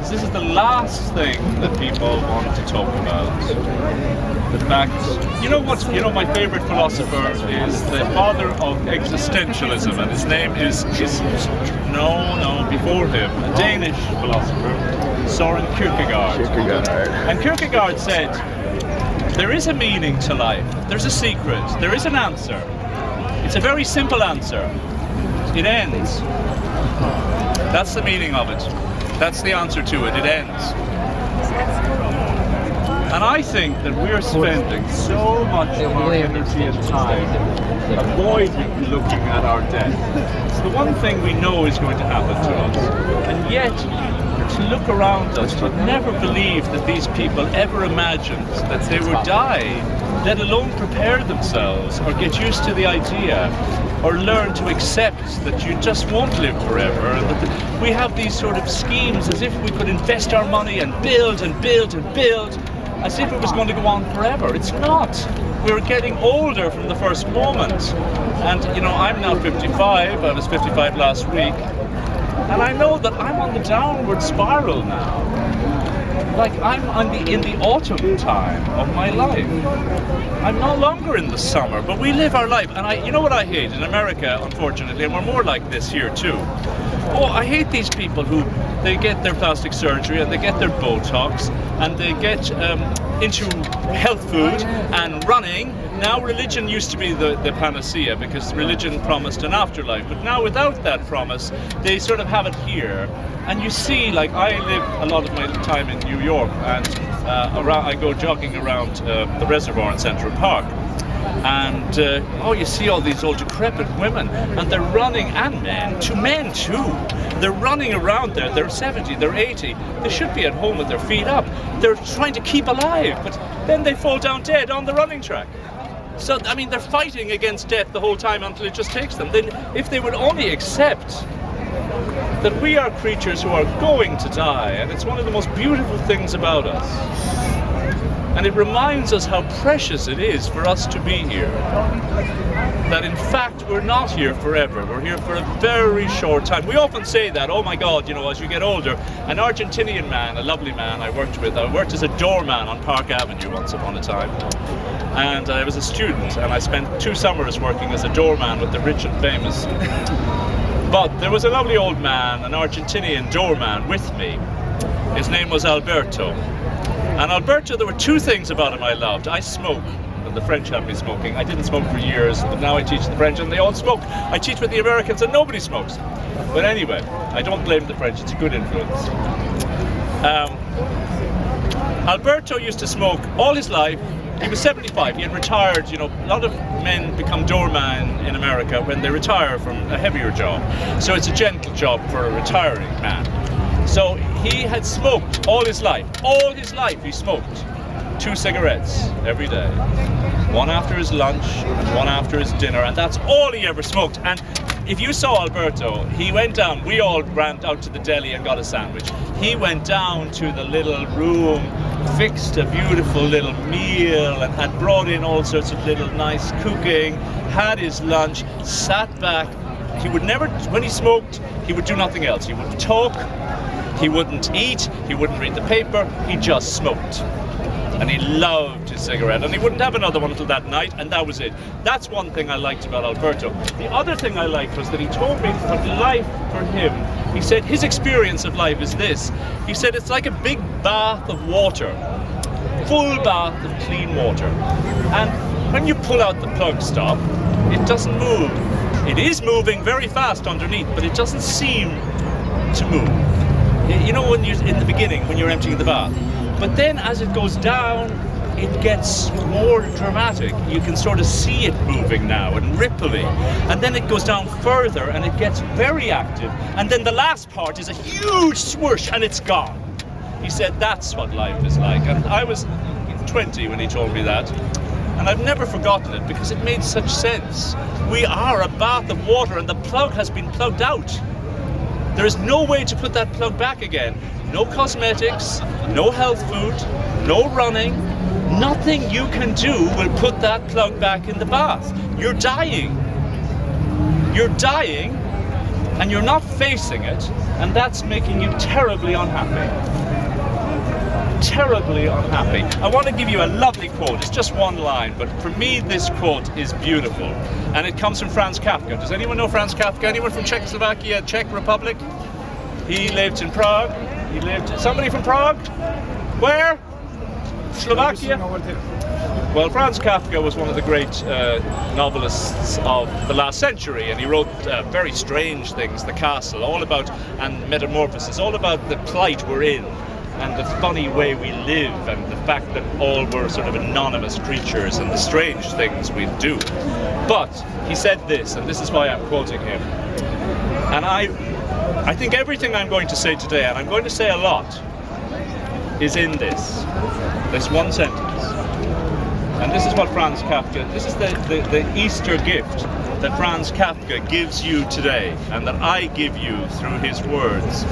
because this is the last thing that people want to talk about. The fact, my favorite philosopher is the father of existentialism, and his name is before him, a Danish philosopher, Søren Kierkegaard. And Kierkegaard said, there is a meaning to life, there's a secret, there is an answer. It's a very simple answer. It ends. That's the meaning of it. That's the answer to it. It ends. And I think that we're spending so much of our energy and time avoiding looking at our death. It's the one thing we know is going to happen to us. And yet, to look around us, but never believe that these people ever imagined that they would die, let alone prepare themselves or get used to the idea or learn to accept that you just won't live forever, and that we have these sort of schemes as if we could invest our money and build and build and build as if it was going to go on forever. It's not. We're getting older from the first moment. And I'm now 55, I was 55 last week, and I know that I'm on the downward spiral now. Like I'm in the autumn time of my life. I'm no longer in the summer, but we live our life. And you know what I hate? In America, unfortunately, and we're more like this here too. Oh, I hate these people who, they get their plastic surgery and they get their Botox and they get into health food and running. Now religion used to be the panacea because religion promised an afterlife, but now without that promise, they sort of have it here. And you see, like I live a lot of my time in New York, and I go jogging around the reservoir in Central Park. And you see all these old decrepit women, and they're running, and men too. They're running around there. They're 70, they're 80. They should be at home with their feet up. They're trying to keep alive, but then they fall down dead on the running track. So, I mean, they're fighting against death the whole time until it just takes them. Then, if they would only accept that we are creatures who are going to die, and it's one of the most beautiful things about us. And it reminds us how precious it is for us to be here. That in fact, we're not here forever. We're here for a very short time. We often say that, oh my God, as you get older. An Argentinian man, a lovely man I worked as a doorman on Park Avenue once upon a time. And I was a student, and I spent 2 summers working as a doorman with the rich and famous. But there was a lovely old man, an Argentinian doorman with me. His name was Alberto. And Alberto, there were 2 things about him I loved. I smoke, and the French have me smoking. I didn't smoke for years, but now I teach the French and they all smoke. I teach with the Americans and nobody smokes. But anyway, I don't blame the French, it's a good influence. Alberto used to smoke all his life. He was 75, he had retired. A lot of men become doorman in America when they retire from a heavier job. So it's a gentle job for a retiring man. So he had smoked all his life. All his life he smoked 2 cigarettes every day. One after his lunch and one after his dinner, and that's all he ever smoked. And if you saw Alberto, he went down, we all ran out to the deli and got a sandwich. He went down to the little room, fixed a beautiful little meal and had brought in all sorts of little nice cooking, had his lunch, sat back. He would never, when he smoked, he would do nothing else. He wouldn't talk, he wouldn't eat, he wouldn't read the paper, he just smoked. And he loved his cigarette, and he wouldn't have another one until that night, and that was it. That's one thing I liked about Alberto. The other thing I liked was that he told me that life for him, he said his experience of life is this. He said it's like a big bath of water, full bath of clean water. And when you pull out the plug stop, it doesn't move. It is moving very fast underneath, but it doesn't seem to move. When you're in the beginning, when you're emptying the bath. But then as it goes down, it gets more dramatic. You can sort of see it moving now and rippling. And then it goes down further and it gets very active. And then the last part is a huge swoosh and it's gone. He said that's what life is like. And I was 20 when he told me that. And I've never forgotten it because it made such sense. We are a bath of water and the plug has been plugged out. There is no way to put that plug back again. No cosmetics, no health food, no running. Nothing you can do will put that plug back in the bath. You're dying. You're dying and you're not facing it. And that's making you terribly unhappy. Terribly unhappy. I want to give you a lovely quote. It's just one line, but for me this quote is beautiful. And it comes from Franz Kafka. Does anyone know Franz Kafka? Anyone from Czechoslovakia, Czech Republic? He lived in Prague. He lived... Somebody from Prague? Where? Slovakia? Well, Franz Kafka was one of the great novelists of the last century, and he wrote very strange things, The Castle, all about, and Metamorphosis, all about the plight we're in, and the funny way we live, and the fact that all were sort of anonymous creatures, and the strange things we do. But he said this, and this is why I'm quoting him. And I think everything I'm going to say today, and I'm going to say a lot, is in this one sentence. And this is what Franz Kafka, this is the Easter gift that Franz Kafka gives you today, and that I give you through his words.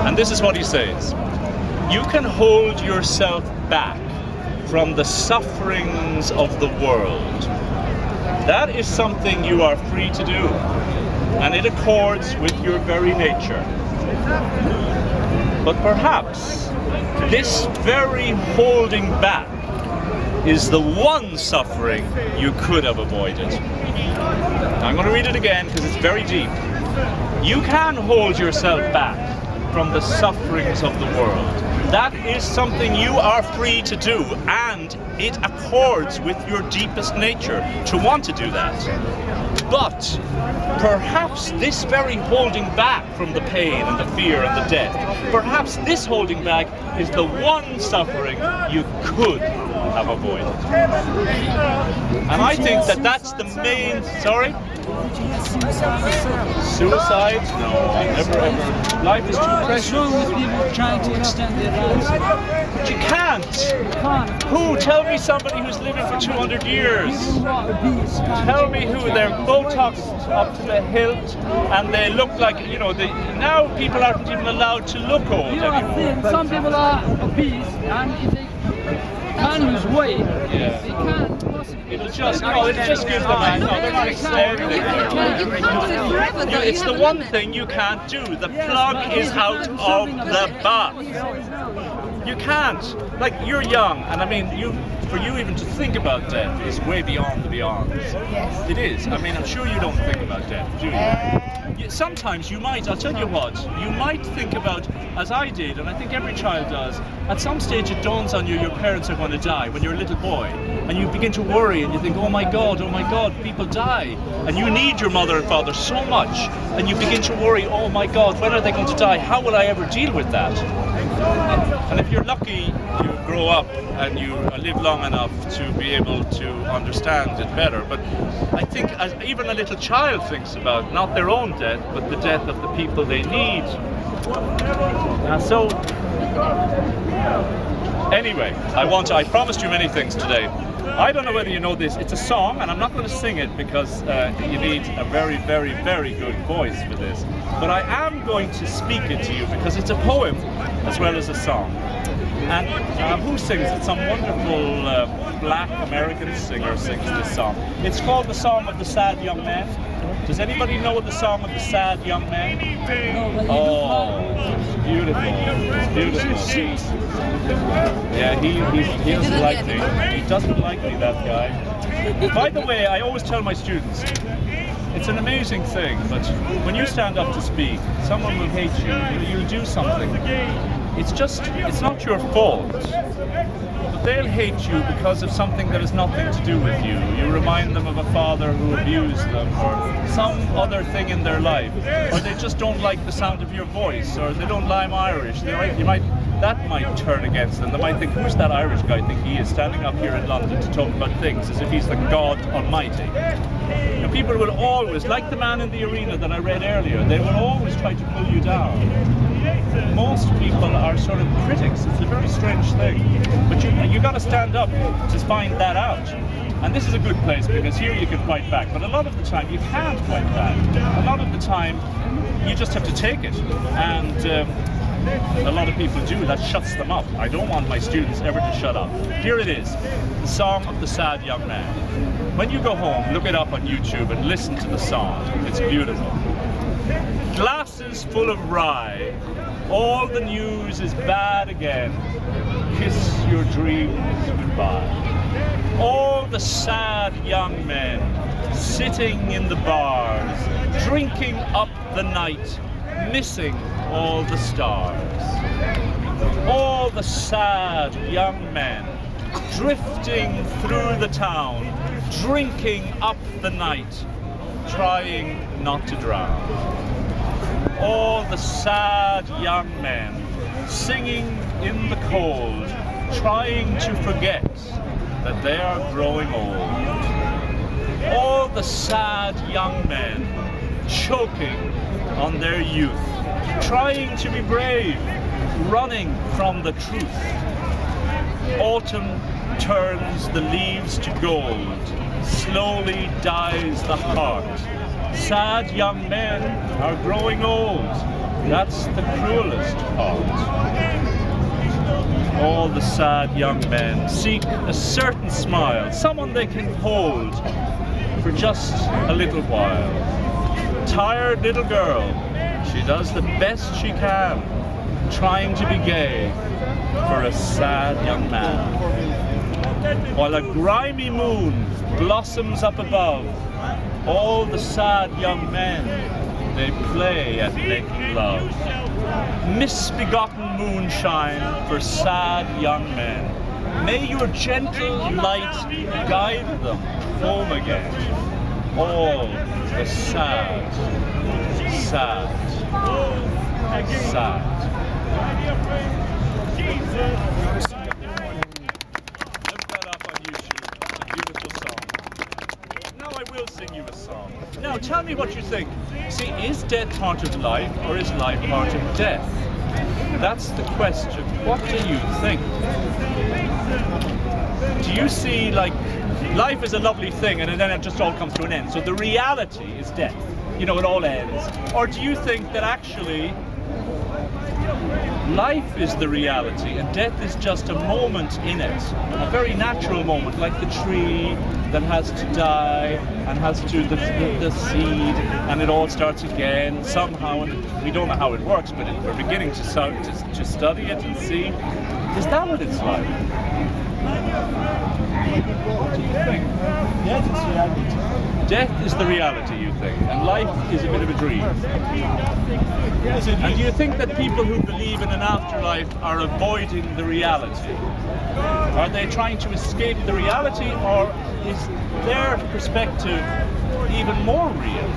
And this is what he says. You can hold yourself back from the sufferings of the world. That is something you are free to do, and it accords with your very nature. But perhaps this very holding back is the one suffering you could have avoided. I'm going to read it again because it's very deep. You can hold yourself back from the sufferings of the world. That is something you are free to do, and it accords with your deepest nature to want to do that. But perhaps this very holding back from the pain and the fear and the death, perhaps this holding back is the one suffering you could have avoided. And I think that that's the main... Sorry? Suicide? No, never ever. Life is too precious. What's wrong with people trying to extend their lives? But you can't. Who? Tell me somebody who's living for 200 years. Tell me who. They're Botoxed up to the hilt, and they look like, you know, now people aren't even allowed to look old anymore. Some people are obese, and if they can't lose weight, they can't possibly... It'll just give them a... No, they're not extending. You can't live forever though. It's the one thing you can't do. The plug is out of the bath. You can't. Like, you're young, and I mean, for you even to think about death is way beyond the beyond. Yes. It is. I mean, I'm sure you don't think about death, do you? Sometimes you might, I'll tell you what, you might think about, as I did, and I think every child does, at some stage it dawns on you your parents are going to die when you're a little boy, and you begin to worry and you think, oh my God, people die, and you need your mother and father so much, and you begin to worry, oh my God, when are they going to die? How will I ever deal with that? And if you're lucky, you grow up and you live long enough to be able to understand it better. But I think even a little child thinks about not their own death, but the death of the people they need. Anyway, I promised you many things today. I don't know whether you know this. It's a song, and I'm not going to sing it because you need a very, very, very good voice for this. But I am going to speak it to you because it's a poem as well as a song. And who sings it? Some wonderful black American singer sings this song. It's called The Song of the Sad Young Man. Does anybody know the Song of the Sad Young Man? Oh, it's beautiful. It's beautiful. Yeah, he doesn't like me. He doesn't like me, that guy. By the way, I always tell my students, it's an amazing thing, but when you stand up to speak, someone will hate you. You'll do something. It's not your fault. But they'll hate you because of something that has nothing to do with you. You remind them of a father who abused them, or some other thing in their life, or they just don't like the sound of your voice, or they don't like Irish. That might turn against them. They might think, who's that Irish guy think he is, standing up here in London to talk about things as if he's the God Almighty. And people will always, like the man in the arena that I read earlier, they will always try to pull you down. Most people are sort of critics. It's a very strange thing. But you got to stand up to find that out. And this is a good place because here you can fight back. But a lot of the time you can't fight back. A lot of the time you just have to take it. And a lot of people do. That shuts them up. I don't want my students ever to shut up. Here it is. The Song of the Sad Young Man. When you go home, look it up on YouTube and listen to the song. It's beautiful. Glasses full of rye, all the news is bad again. Kiss your dreams goodbye. All the sad young men sitting in the bars, drinking up the night, missing all the stars. All the sad young men drifting through the town, drinking up the night, trying not to drown. All the sad young men singing in the cold, trying to forget that they are growing old. All the sad young men choking on their youth, trying to be brave, running from the truth. Autumn turns the leaves to gold, slowly dies the heart. Sad young men are growing old, that's the cruelest part. All the sad young men seek a certain smile, someone they can hold for just a little while. Tired little girl, she does the best she can, trying to be gay for a sad young man. While a grimy moon blossoms up above, all the sad young men, they play at making love. Misbegotten moonshine for sad young men. May your gentle light guide them home again. All the sad, sad, sad. Look that up on YouTube. It's a beautiful song. Now I will sing you a song. Now tell me what you think. See, is death part of life or is life part of death? That's the question. What do you think? Do you see, like, life is a lovely thing and then it just all comes to an end? So the reality is death. You know, it all ends. Or do you think that actually life is the reality and death is just a moment in it, a very natural moment, like the tree that has to die and has to the seed, and it all starts again somehow, and we don't know how it works, but we're beginning to study it and see. Is that what it's like? What do you think? Death is reality. Death is the reality, you think, and life is a bit of a dream. Yes, it And is. do you think that people who believe in an afterlife are avoiding the reality? Are they trying to escape the reality, or is their perspective even more real?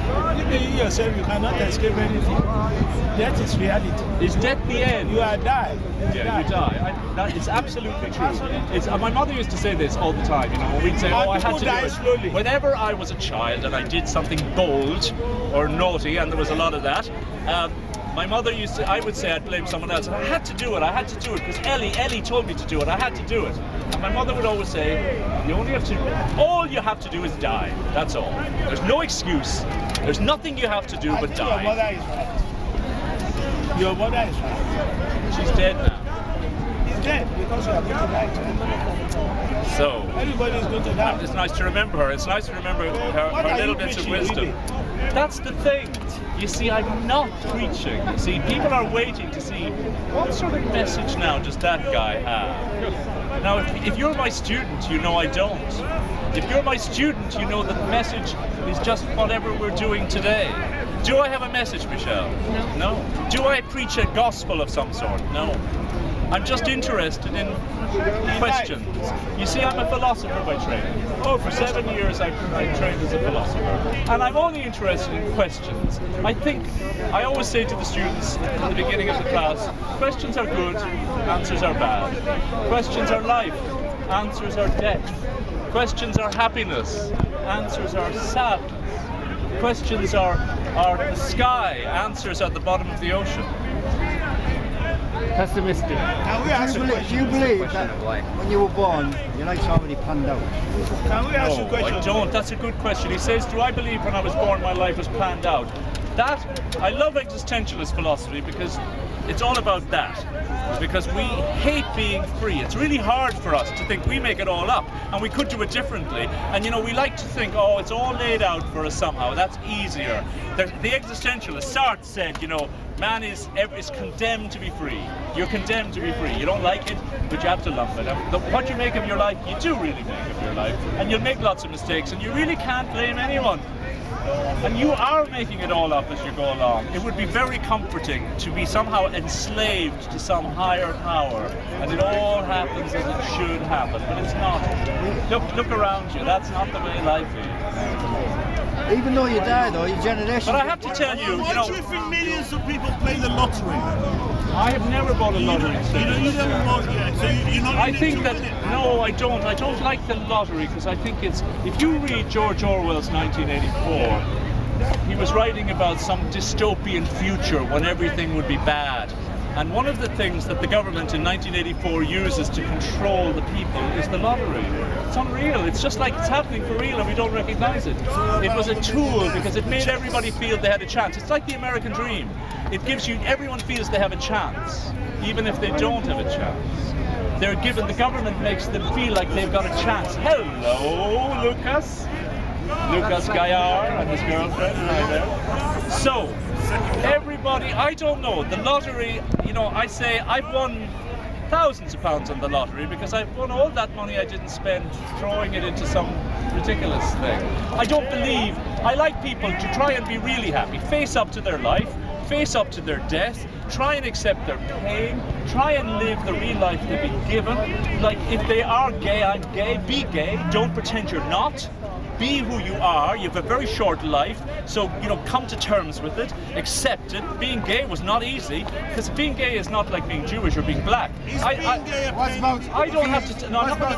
You yourself, you cannot escape anything. Death is reality. Is death the end? You are die. Yeah, you die. That is absolutely true. It's, my mother used to say this all the time, you know, when we'd say, oh, I had to do die it. slowly. Whenever I was a child and I did something bold or naughty, and there was a lot of that, my mother used to, I would say I'd blame someone else. I had to do it because Ellie told me to do it, I had to do it. And my mother would always say, all you have to do is die, that's all. There's no excuse, there's nothing you have to do but Your mother die. is right. Your mother is right. She's dead now. He's dead because you are going to die. So, Everybody is going to die. it's nice to remember her. It's nice to remember her What are little you bits of preaching, wisdom. really? That's the thing. You see, I'm not preaching. You see, people are waiting to see what sort of message now does that guy have. Now, if you're my student, you know I don't. If you're my student, you know that the message is just whatever we're doing today. Do I have a message, Michelle? No. No. Do I preach a gospel of some sort? No. I'm just interested in questions. You see, I'm a philosopher by training. Oh, for 7 years I trained as a philosopher. And I'm only interested in questions. I always say to the students at the beginning of the class, questions are good, answers are bad. Questions are life, answers are death. Questions are happiness, answers are sadness. Questions are the sky, answers are the bottom of the ocean. Pessimistic. Can we ask a Do question? you believe that when you were born, your life's already planned out? Can we ask you a No, question? I don't. That's a good question. He says, do I believe when I was born my life was planned out? I love existentialist philosophy because It's all about that. Because we hate being free. It's really hard for us to think we make it all up, and we could do it differently. And you know, we like to think, oh, it's all laid out for us somehow. That's easier. The existentialist Sartre said, you know, man is condemned to be free. You're condemned to be free. You don't like it, but you have to love it. What you make of your life, you do really make of your life, and you'll make lots of mistakes, and you really can't blame anyone. And you are making it all up as you go along. It would be very comforting to be somehow enslaved to some higher power, and it all happens as it should happen, but it's not. Look around you. That's not the way life is. Even though you die, though, your generation. But I have to tell you, Why do you think millions of people play the lottery? I have never bought a lottery. You never bought yet, so you're not. I think that no, I don't. I don't like the lottery because I think it's. If you read George Orwell's 1984, he was writing about some dystopian future when everything would be bad. And one of the things that the government in 1984 uses to control the people is the lottery. It's unreal. It's just like it's happening for real and we don't recognize it. It was a tool because it made everybody feel they had a chance. It's like the American dream. It gives you, everyone feels they have a chance, even if they don't have a chance. They're given, the government makes them feel like they've got a chance. Hello, Lucas. Lucas Gaillard and his girlfriend right there. So, everybody, I don't know, the lottery, you know, I say I've won thousands of pounds on the lottery because I've won all that money I didn't spend throwing it into some ridiculous thing. I don't believe, I like people to try and be really happy, face up to their life, face up to their death, try and accept their pain, try and live the real life they've been given. Like, if they are gay, I'm gay, be gay, don't pretend you're not. Be who you are. You have a very short life, so you know, come to terms with it, accept it. Being gay was not easy, because being gay is not like being Jewish or being black. I don't have to. No, I'm not gonna,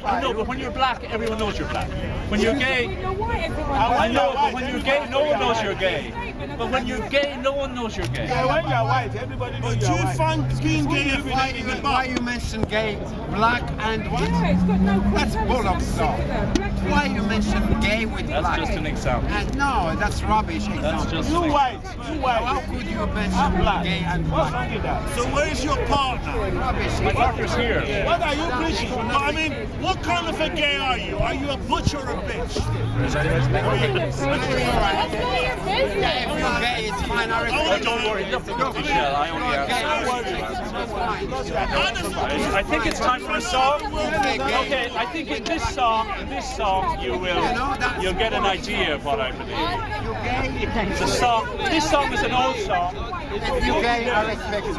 I know, but when you're black, everyone knows you're black. When you're gay, I know, but when you're gay, no one knows you're gay. But when you're gay, no one knows you're gay. Yeah, when you're white, everybody knows you're white. Do you find being gay a fight in the Why you mention gay, black and white? That's bollocks. Why you mention gay with black? That's just an example. No, that's rubbish example. That's just You white, you white. How could you mention black. gay and What's black? wrong with that? So where's your partner? Rubbish. My partner's here. What are you preaching? But I mean, what kind of a gay are you? Are you a butch or a bitch? If you're gay, it's fine. I Oh, respect don't worry, look, Michelle, I only answer. I think it's time for a song. Okay, I think in this song, you'll get an idea of what I believe. The song, this song is an old song. If you're gay, I respect you.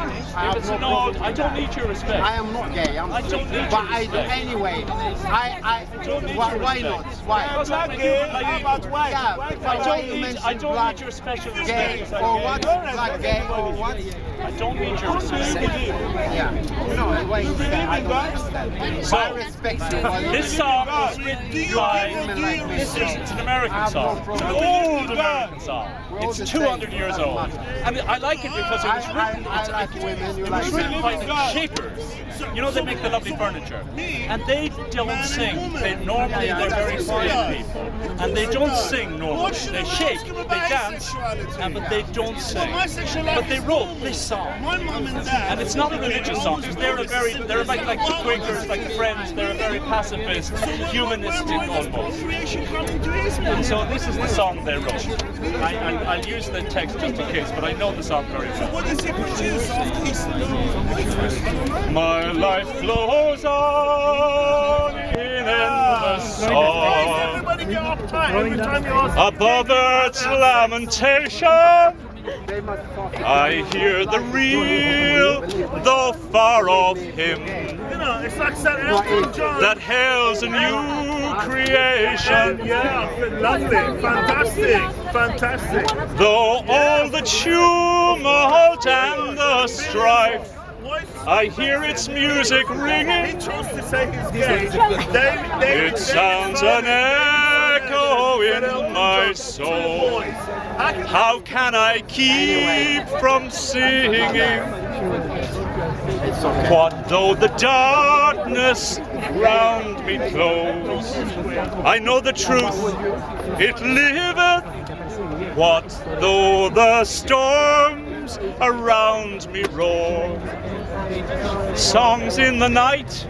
If it's an old, I don't need your respect. I am not gay. I don't need But your I do respect. anyway. Don't need Why your not? respect. Why? Because Black gay, how about white? Yeah, White, but why you mention I don't black need your special gay respect. or what? Black gay or what? I don't need your respect. Yeah. No, wait. I don't understand. So, I respect you. this song was written by, it's an American song. It's an old American song. It's 200 years old. And I like it because it was written, it was written by the Shakers. You know, they make the lovely furniture. And they don't sing. Normally they're very quiet people. And they don't sing normally. They shake, they dance, but they don't sing. But they wrote this song. My mum and dad. And it's not a religious song, because they're like the Quakers, like the Friends, they're a very pacifist, humanistic almost. And so this is the song they wrote. I'll use the text just in case, but I know the song very well. What does he produce after he's My life flows on in endless song, Everybody get uptight every time you ask. above earth's lamentation. I hear the real, though far off hymn You know, it's like St. Elton John. that hails a new creation. Yeah, lovely, fantastic. Though all the tumult and the strife, I hear its music He ringing. chose to say he's gay. It sounds an echo in my soul. How can I keep from singing? What though the darkness round me close? I know the truth, it liveth. What though the storms waves around me roar. Songs in the night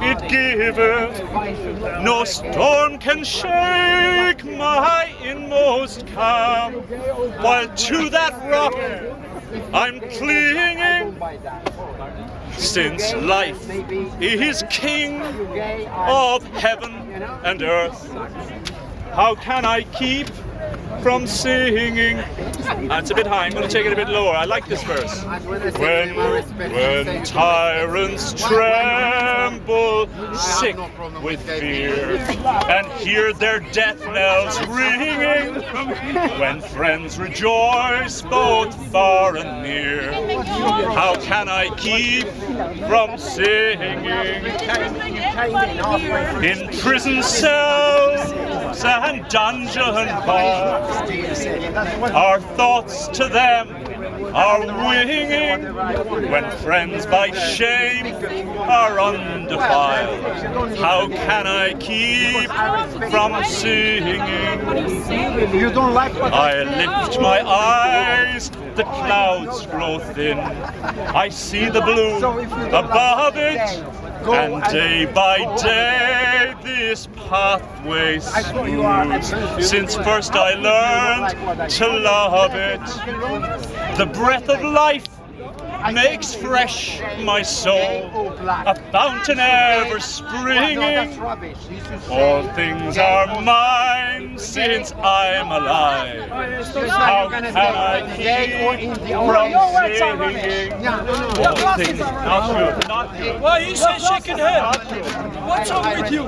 it giveth, no storm can shake my inmost calm, while to that rock I'm clinging, since life is king of heaven and earth. How can I keep from singing? It's a bit high, I'm going to take it a bit lower. I like this verse. When tyrants tremble, sick with fear, and hear their death knells ringing, when friends rejoice both far and near, how can I keep from singing? In prison cells and dungeon bars, our thoughts to them are winging, when friends by shame are undefiled. How can I keep from singing? I lift my eyes, the clouds grow thin. I see the blue above it, and day by day this pathway smooths. Since first I learned to love it, the breath of life makes fresh my soul, a fountain ever springing. All things are mine since I'm alive. How can I keep from singing? All things not good, not good. Why you say shaking head? What's wrong with you?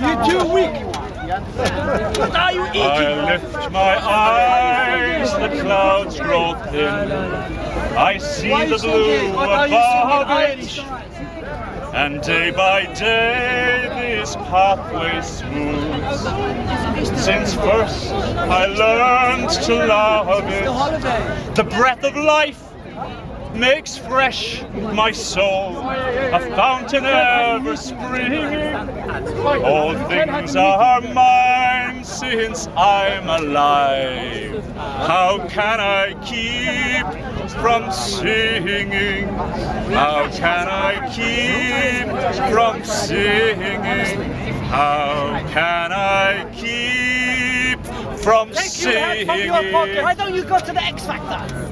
You're too weak. What are you eating? I lift my eyes, the clouds grow thin. I see the blue above it, and day by day this pathway smooths. Since first I learned to love it, the breath of life makes fresh my soul, a fountain ever springing. All things are mine since I'm alive. How can I keep from singing? How can I keep from singing? How can I keep from singing? Why don't you go to the X Factor?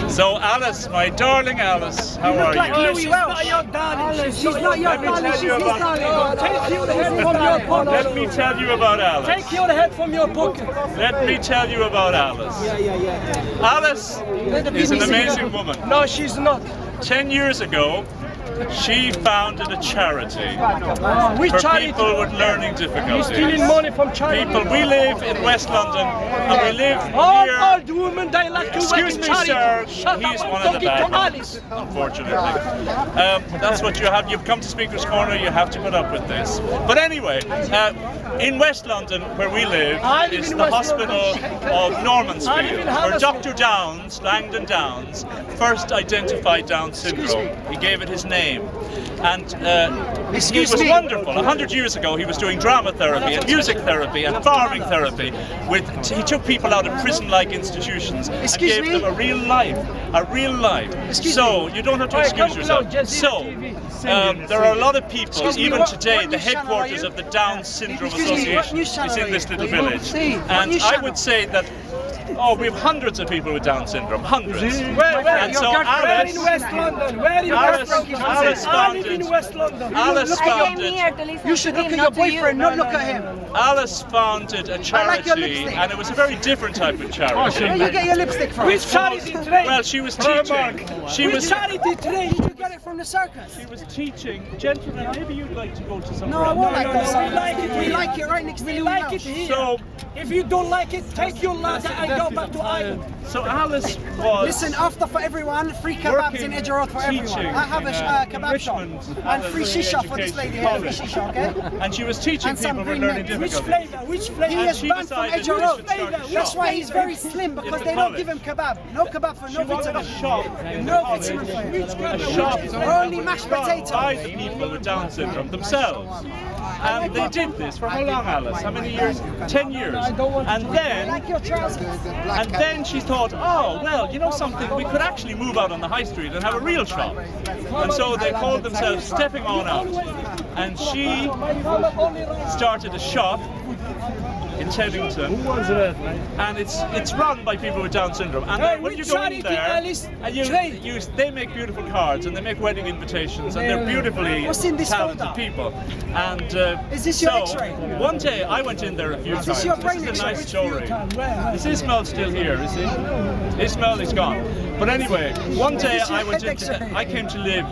So Alice, my darling Alice, how are you? She's not your darling. She's not your darling. She's his darling. Take your head from your pocket. Let me tell you about Alice. Take your head from your pocket. Let me tell you about Alice. Alice is an amazing woman. No, she's not. 10 years ago, she founded a charity Which for charity? people with learning difficulties. You're stealing money from charity. People, we live in West London, and we live All near... old women, they like to work Excuse in me, charity. sir. Shut He's up one and of the talk bad to ones, Alice. unfortunately. That's what you have. You've come to Speaker's Corner. You have to put up with this. But anyway, in West London, where we live, I live is in the West hospital of I live Normansfield, in where Hammersmith. Dr. Downs, Langdon Downs, first identified Down syndrome. He gave it his name. And he was wonderful. 100 years ago, he was doing drama therapy and music therapy and farming therapy. He took people out of prison-like institutions and gave them a real life. So you don't have to excuse yourself. So there are a lot of people, even today, the headquarters of the Down Syndrome Association is in this little village. And I would say that we have hundreds of people with Down syndrome, hundreds. Where? And so Where in West London? Where in West London? Alice I live in West London. Alice I came founded. here to listen You should to look him, at your not to you. boyfriend, not look at him. Alice founded a like your charity, lipstick. and it was a very different type of charity. Where you get your lipstick from? Which charity today? Well, she was teaching. She Which was. charity today? Did you get it from the circus? She was teaching. Gentlemen, maybe you'd like to go to some. No, I won't like that. We like it We here. like it right next to We you. like it here. So, If you don't like it, take your ladder and go back to Ireland. so Alice was. Listen, after for everyone, free kebabs in Edge Road for everyone. teaching I have a kebab shop Richmond and free shisha for this lady here. Free shisha, okay? And she was teaching And some people with green learning men. Which difficulties. flavor? Which He flavor? is she banned from decided Edge she Road. should start a That's shop. why he's very slim, because the they don't college. give him kebab. No kebab for She no wanted a vitamin. shop in the No college. vitamin for him. A shop Only mashed by potato. the people with Down syndrome themselves. And they did this for how long, Alice? How many years? 10 years. And then she thought, oh, well, you know something, we could actually move out on the high street and have a real shop. And so they called themselves Stepping On Out. And she started a shop in Teddington, and it's run by people with Down syndrome. And then when you go in there, and they make beautiful cards and they make wedding invitations, and they're beautifully talented people. And is this your X-ray? One day I went in there a few times. This is a nice story. Is Ismail still here? Is he? Ismail is gone. But anyway, one day I came to live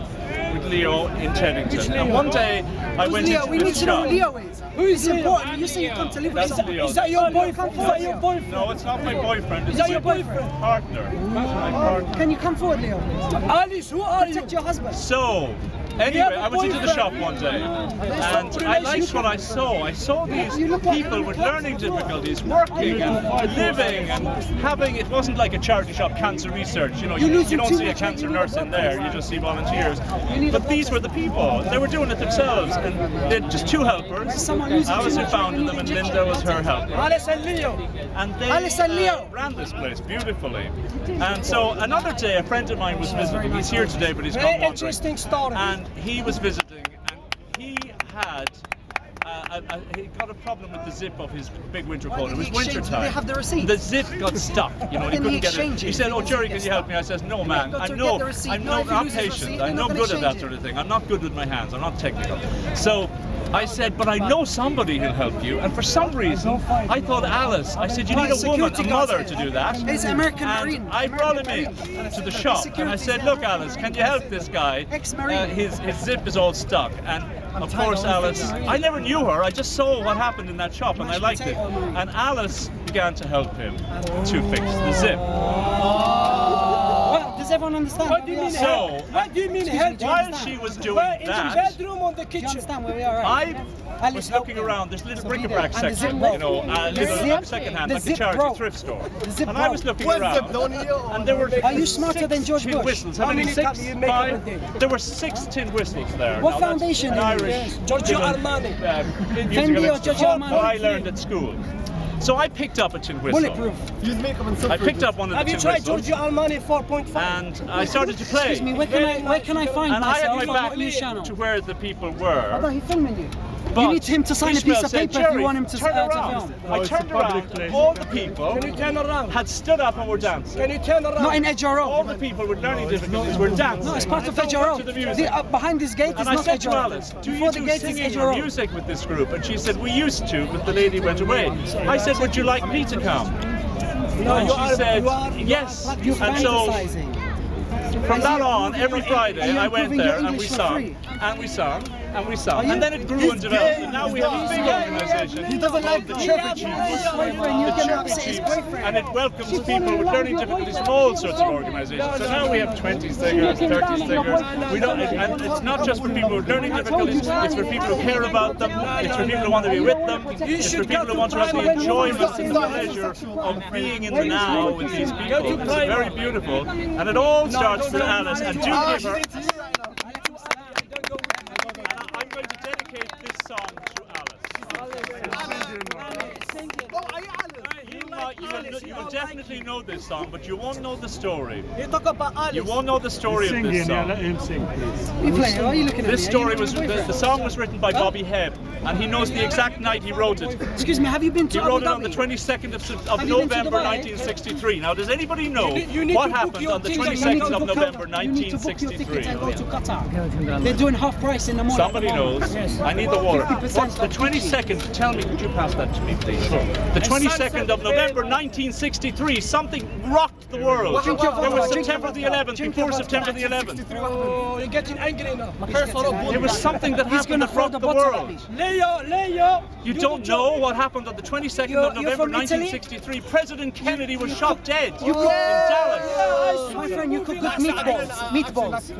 with Leo in Teddington, and one day I went into this shop. Leo is. Who is important? You say you come to live with someone. Leo. Is that your boyfriend? Is that your boyfriend? No, it's not my boyfriend. It's Is that your my boyfriend? partner. My partner. Can you come forward, Leo? Alice, who are you? Protect your husband. So, anyway, I went into the shop one day, and I liked what I saw. I saw these people with learning difficulties working and living and having. It wasn't like a charity shop, cancer research. You know, you don't see a cancer nurse in there. You just see volunteers. But these were the people. They were doing it themselves, and they had just two helpers. Alice who founded them, and Linda was her helper. Alice and Leo. And they ran this place beautifully. And so another day, a friend of mine was visiting. He's here today, but he's gone wandering. Interesting story. And he was visiting, and he had he got a problem with the zip of his big winter coat. It was winter time. They have the receipt. The zip got stuck. You know, he couldn't get it. He said, "Oh, Gerry, can you help me?" I said, "No, man. I'm not patient. I'm not good at that sort of thing. I'm not good with my hands. I'm not technical." So I said, "But I know somebody who'll help you." And for some reason, I thought Alice. I said, "You need a woman, a mother, to do that." He's American Marine. I brought him in to the shop, and I said, "Look, Alice, can you help this guy? His zip is all stuck." And of course, Alice, I never knew her. I just saw what happened in that shop, and I liked it. And Alice began to help him to fix the zip. Well, does everyone understand? What do you mean? So, What do you mean help? while she was doing In the that, bedroom or the Do you kitchen? understand where we are? Right? I was looking around this little bric-a-brac And the zip section, broke. you know, little second-hand, the like a zip charity broke. thrift store. The zip And I was broke. looking around, and there were Are you smarter than George tin Bush? whistles. How many? many Six? cups do you make Five? a day? There were 6 tin whistles there. What Now, that's foundation an did you Irish use? Giorgio Armani. Fendi or Giorgio Armani? What I learned at school. So I picked up a tin whistle. Bulletproof. I picked up one of the Have you tin tried whistles, Giorgio Armani 4.5? and I started to play. Excuse me, where can I find And I had myself my on back news channel? to where the people I were. thought he's filming you. But You need him to sign a Ishmael piece of said, paper if you "Jerry, want him to turn around." film. I turned around, all the people Can you turn around? had stood up and were dancing. Can you turn around? Not in Edge Road. All the people with learning difficulties were dancing. No, it's part of And Edge so I Road. went to the music. Behind this gate is And I not said Edge to Road. Alice, "Do Before you the do gate is singing Edge or Road. music with this group?" And she said, "We used to, but the lady went away." I said, "Would you like me to come?" No, And you she are- said, you are- "Yes." You're And so fantasizing. from that on, every Are Friday, you I went improving your there and we English for sang, free? and we sang, and we sang. you? And then it grew and developed, and now we have a big organisation. He doesn't like the the Chirpy Chiefs. Chiefs. Boyfriend, you The can Chirpy upset his Chiefs, boyfriend. and it welcomes people with learning difficulties from all sorts of organisations. So now we have 20 singers, 30 singers. We don't, and it's not just for people with learning difficulties, it's for people who care about them, it's for people who want to be with them, it's for people who want to have the enjoyment and the pleasure of being in the now with these people. It's very beautiful, and it all starts with Alice, and do give her. I'm going to dedicate this song to Alice. You will definitely know this song, but you won't know the story. You talk about Alice. You won't know the story of this song. You play, why are you looking at This me? story was, the song was written by Bobby Hebb, and he knows the exact night he wrote it. Excuse me, have you been to He Abu wrote it on the Dhabi? 22nd of Have you been to November Dubai? 1963. Now, does anybody know You need what to book happened your on the ticket. 22nd of November You need to book your ticket and go 1963? to Qatar. They're doing half price in the morning. Somebody knows. I need the water. What's the 22nd? Tell me, could you pass that to me, please? The 22nd of November 1963. Something rocked the world. Drink your There vodka, was drink your September the vodka. 11th, Drink before your September vodka. the 11th. Oh, you're getting angry now. There was something that He's happened gonna that throw rocked the the bottle world. at me. Leo. You don't know what happened on the 22nd of You're November from Italy? 1963. President Kennedy was shot dead in Dallas. My friend, you cook good meatballs. Meatballs.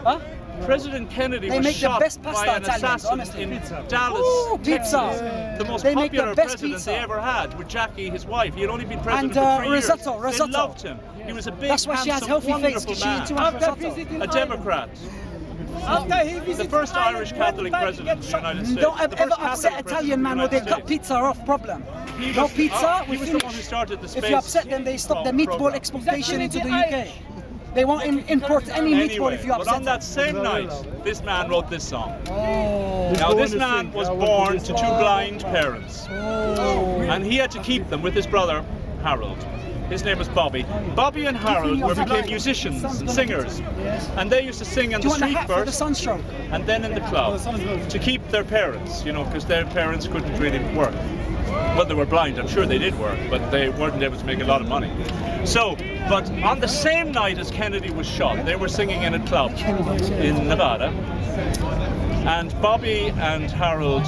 Huh? President Kennedy They was make the shot best pasta by an Italians, assassin honestly. in Dallas, Ooh, Texas. pizza. The most They make the popular best president pizza. they ever had, with Jackie, his wife. He had only been president And, for 3 risotto, years. They loved him. He was a big, That's why she has handsome, healthy face, wonderful because she man. eats too much risotto. A Democrat. After he visits The first Ireland, Irish when Catholic back, he president of gets the shot. United States. Don't The ever first upset Catholic Italian man or president they of the cut United pizza off problem. States. No pizza, He we was the one who finish. started the space. If you upset them, they stop the meatball program. exportation into the UK. They won't import any meatball if you But upset on that them. same night, this man wrote this song. Oh. Now this man was born to two blind parents, and he had to keep them with his brother Harold. His name was Bobby. Bobby and Harold became musicians and singers, and they used to sing on Do the you want the street hat for the first, sunstroke? and then in the club to keep their parents, you know, because their parents couldn't really work. Well, they were blind. I'm sure they did work, but they weren't able to make a lot of money. So, but on the same night as Kennedy was shot, they were singing in a club in Nevada. And Bobby and Harold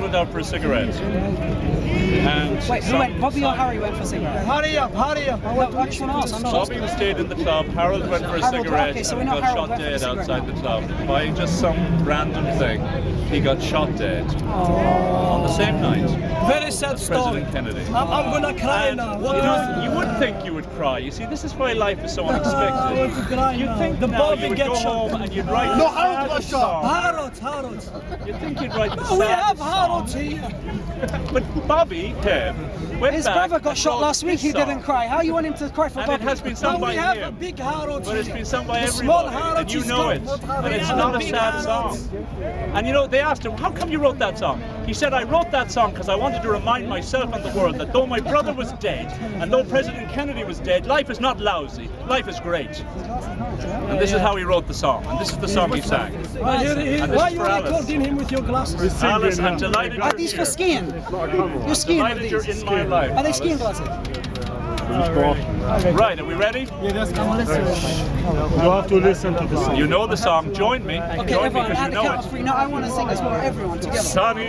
went out for a cigarette. And Wait, who went? Bobby or Harry went for cigarettes? Hurry up, hurry up. Which one else? I'm not Bobby stayed in the club, Harold went for a Harold, cigarette okay, so we and know got Harold shot went for a dead cigarette outside now. the club. By just some random thing, he got shot dead on the same night. Very sad story. President Kennedy. I'm gonna cry And, now. you would think you would cry. You see, this is why life is so I want to unexpected. cry You'd now. think The now Bobby you would gets go shot. home and you'd write No, the Harold was saddest shot. song. Harold. You'd think you'd write the We have saddest Harold song. here. But Bobby, Kev, went His back brother got and shot wrote last week, this he didn't song. cry. How you want him to cry for And Bobby? it has been sung Now by we have a him. big Harold But it's here. been sung by The small everybody, Harold and you is know gone. it. We And it's have not a big sad Harold. song. And you know, they asked him, how come you wrote that song? He said, I wrote that song because I wanted to remind myself and the world that though my brother was dead, and though President Kennedy was dead, life is not lousy, life is great. And this is how he wrote the song, and this is the song he sang. And this Why is you for Alice. recording him with your glasses? Alice, I'm delighted Are you're these here. for skiing? You're skiing with Delighted you're these? in my life. Are they skiing Alice. glasses? Right, are we ready? You have to listen to the song. You know the song, join me. Okay, Join me everyone, because at you the know count of it. three. No, I want to sing as well, everyone together. Sunny,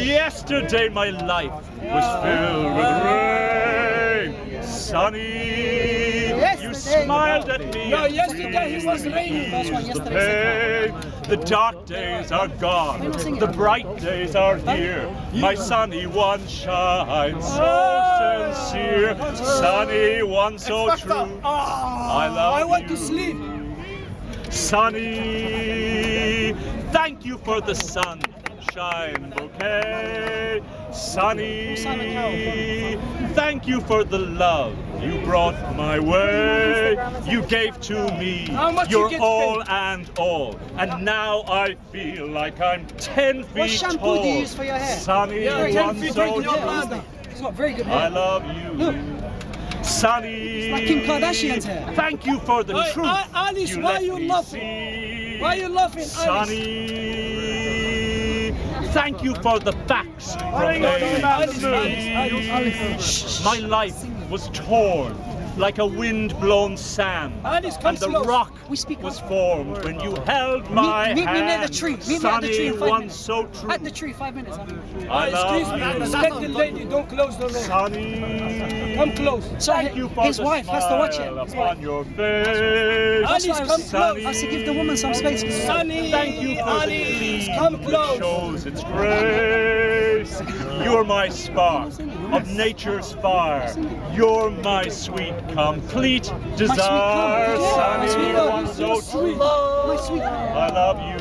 yesterday my life was filled with rain. Sunny, you smiled at me. No, and yesterday he was raining. First one, eased the yesterday. pain. The dark days are gone. The bright days are here. My sunny one shines so sincere. Sunny one so true. I love I want you. to sleep. Sunny, thank you for the sunshine bouquet. Sunny, thank you for the love you brought my way. You gave to me How much your you get all paid? and all, and now I feel like I'm 10 feet What shampoo tall. do you use for your hair? Sunny, Yeah, 10 one feet so with your true. brother. He's got very good I hair. love you. Look. Sunny, like Kim Kardashian's hair. thank you for the Hey, truth. Alice, why let you me laughing? see. Why you laughing, Alice? Sunny, thank you for the facts. Alice. My life was torn like a wind-blown sand, Alice, come and the close. rock We speak was formed when you held my Meet me hand. near the tree. Meet me at the Sunny, tree in 5 one minutes. so true. At the tree, 5 minutes. I Excuse love me, you. respect the lady, don't close the door. Sunny, Come close. So thank you for his the wife has to watch smile it. His upon wife. your face. Alice, That's why come Sunny, I have to give the woman some space. Sunny, thank you for the Alice, gleam come that close. shows its grace. You're my spark of nature's fire. You're my sweet, complete desire. Sunny, one so true. My sweet. I love you.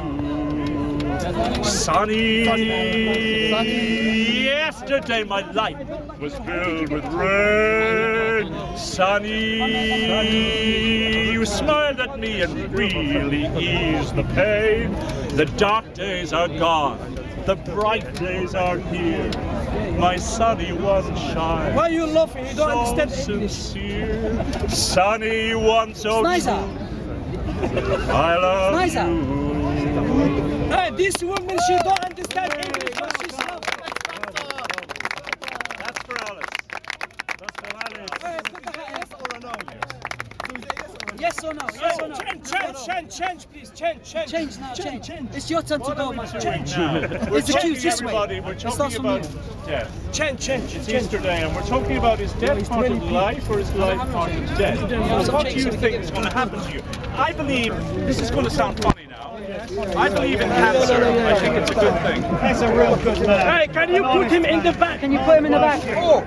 Sunny, yesterday my life was filled with rain. Sunny, you smiled at me and really eased the pain. The dark days are gone, the bright days are here. My sunny one shines. Why you laughing? You don't so understand English. sincere. Sunny one so Snizer. true. I love Snizer. you. Hey, this woman, she don't understand English, but she's laughing. That's for Alice. That's for Alice. Yes or no? Yes or no? Change, please. Change. Change now, change. It's your turn to go, my friend. We're It's the talking, cues this way. everybody, we're It talking starts from about you. death. Change. It's Easter Day, and we're talking about his death part of life or his life part of death. So what do you think is going to happen to you? I believe, this is going to sound funny now, I believe in cancer. I think it's a good thing. That's a real good man. Hey, can you put him in the back? Can you put him in the back? Oh!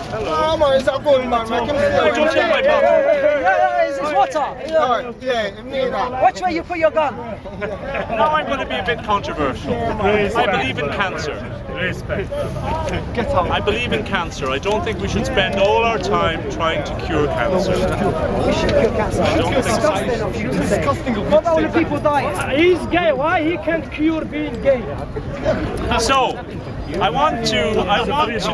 Hello. Come on, it's a good man. Make him feel Don't take my Hey, bottle. hey, hey, hey, hey, hey, water. Which way you put your gun? Now I'm going to be a bit controversial. I believe in cancer. Respect. I believe in cancer. I don't think we should spend all our time trying to cure cancer. We should cure cancer. It's disgusting of you to say. What about when people die? He's gay. Why he can't cure being gay? So, I want to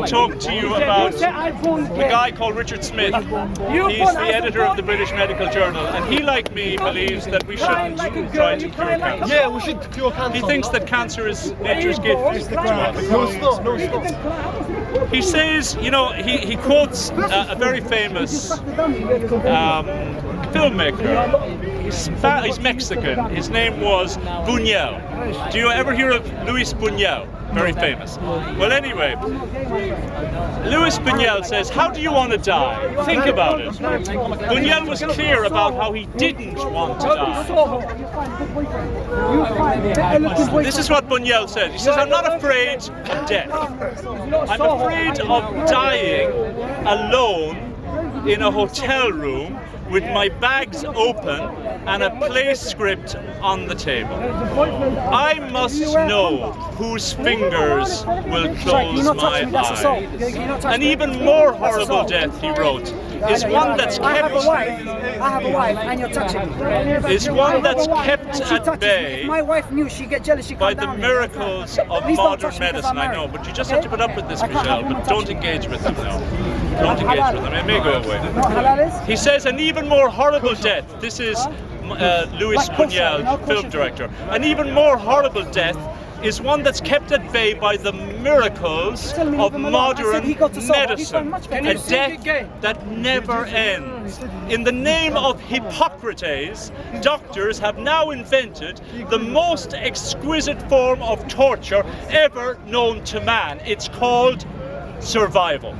talk to you about the guy called Richard Smith. He's the editor of the British Medical Journal, and he, like me, believes that we shouldn't try to cure cancer. Yeah, we should cure cancer. He thinks that cancer is nature's gift to us. No, stop. He says, you know, he quotes a very famous filmmaker. He's Mexican. His name was Buñuel. Do you ever hear of Luis Buñuel? Very famous. Well, anyway, Luis Buñuel says, how do you want to die? Think about it. Buñuel was clear about how he didn't want to die. This is what Buñuel said. He says, I'm not afraid of death. I'm afraid of dying alone in a hotel room with my bags open and a play script on the table. I must know whose fingers will close my eyes. An even more horrible death, he wrote, is one that's kept. I have a wife, and you're touching me. Is one that's kept at bay. If my wife knew, she'd get jealous. She'd by come the down miracles of modern medicine. I know, but you just have to put up with this, Michelle. But don't engage with them now. Don't engage with them. It may go away. He says an even more horrible death. This is Luis Buñuel, film director. An even more horrible death is one that's kept at bay by the miracles of modern medicine. A death that never ends. In the name of Hippocrates, doctors have now invented the most exquisite form of torture ever known to man. It's called survival.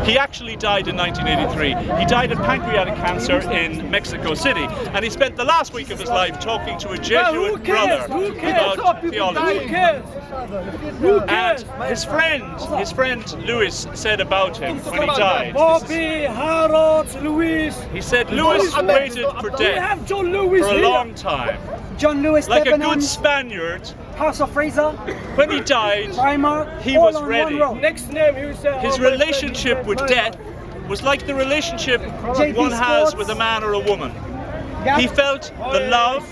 He actually died in 1983. He died of pancreatic cancer in Mexico City, and he spent the last week of his life talking to a Jesuit brother about theology. And his friend Louis said about him when he died. Bobby, Harold, Louis. He said Louis waited for death for a long time. John Lewis, like Lebanon, a good Spaniard. House of Fraser. When he died, he was ready. Next name, his relationship with death was like the relationship one has with a man or a woman. He felt the love,